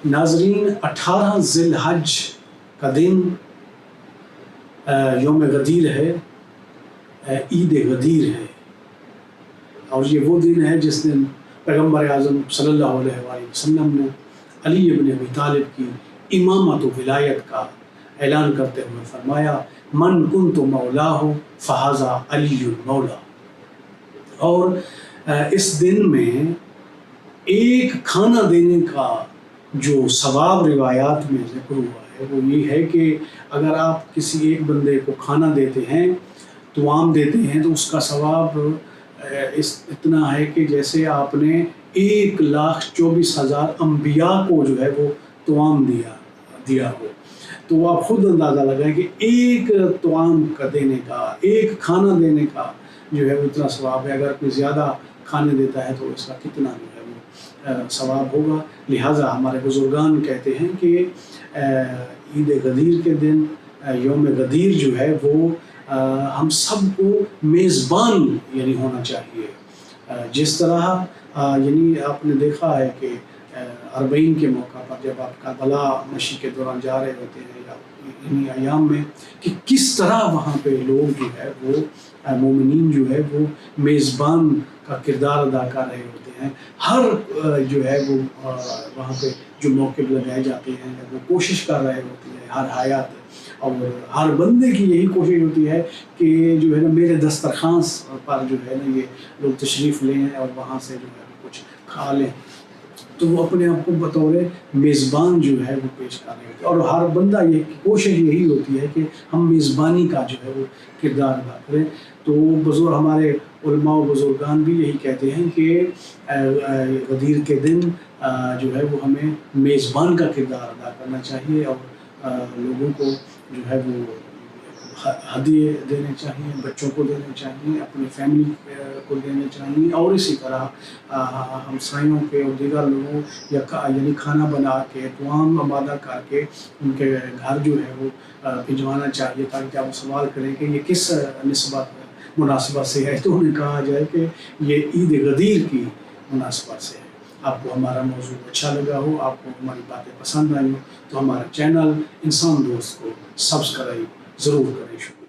ناظرین 18 ذی الحج کا دن یوم غدیر ہے، عید غدیر ہے، اور یہ وہ دن ہے جس دن پیغمبر اعظم صلی اللہ علیہ وآلہ وسلم نے علی ابن ابی طالب کی امامت و ولایت کا اعلان کرتے ہوئے فرمایا من کنت مولاہ فہذا علی المولا۔ اور اس دن میں ایک کھانا دینے کا جو ثواب روایات میں ذکر ہوا ہے وہ یہ ہے کہ اگر آپ کسی ایک بندے کو کھانا دیتے ہیں، طعام دیتے ہیں، تو اس کا ثواب اتنا ہے کہ جیسے آپ نے 1,24,000 انبیاء کو جو ہے وہ طعام دیا ہو۔ تو آپ خود اندازہ لگائیں کہ ایک طعام کا دینے کا، ایک کھانا دینے کا جو ہے وہ اتنا ثواب ہے۔ اگر کوئی زیادہ کھانے دیتا ہے تو اس کا کتنا جو ہے وہ ثواب ہوگا۔ لہٰذا ہمارے بزرگان کہتے ہیں کہ عید غدیر کے دن، یوم غدیر جو ہے وہ ہم سب کو میزبان یعنی ہونا چاہیے۔ جس طرح یعنی آپ نے دیکھا ہے کہ اربعین کے موقع پر جب آپ کربلا مشی کے دوران جا رہے ہوتے ہیں یا انہی ایام میں، کہ کس طرح وہاں پہ لوگ جو ہے وہ مومنین جو ہے وہ میزبان کا کردار ادا کر رہے ہوتے ہیں۔ ہر جو ہے وہ وہاں پہ جو موقع لگائے جاتے ہیں وہ کوشش کر رہے ہوتے ہیں ہر حیات، اور ہر بندے کی یہی کوشش ہوتی ہے کہ جو ہے نا میرے دسترخوان پر جو ہے نا یہ لوگ تشریف لیں اور وہاں سے جو ہے کچھ کھا لیں، تو وہ اپنے آپ کو بطور میزبان جو ہے وہ پیش کر رہے ہوتے ہیں۔ اور ہر بندہ یہ کوشش یہی ہوتی ہے کہ ہم میزبانی کا جو ہے وہ کردار ادا کریں۔ تو ہمارے علماء و بزرگان بھی یہی کہتے ہیں کہ غدیر کے دن جو ہے وہ ہمیں میزبان کا کردار ادا کرنا چاہیے، اور لوگوں کو جو ہے وہ ہدیے دینے چاہیے، بچوں کو دینے چاہیے، اپنی فیملی کو دینے چاہیے، اور اسی طرح ہمسایوں کے اور دیگر لوگوں یعنی کھانا بنا کے، طعام آمادہ کر کے ان کے گھر جو ہے وہ بھجوانا چاہیے، تاکہ آپ سوال کریں کہ یہ کس مناسبت سے ہے، تو انہیں کہا جائے کہ یہ عید غدیر کی مناسبت سے ہے۔ آپ کو ہمارا موضوع اچھا لگا ہو، آپ کو ہماری باتیں پسند آئی ہوں، تو ہمارا چینل انسان دوست کو سبسکرائب ضرور کریں۔ شکریہ۔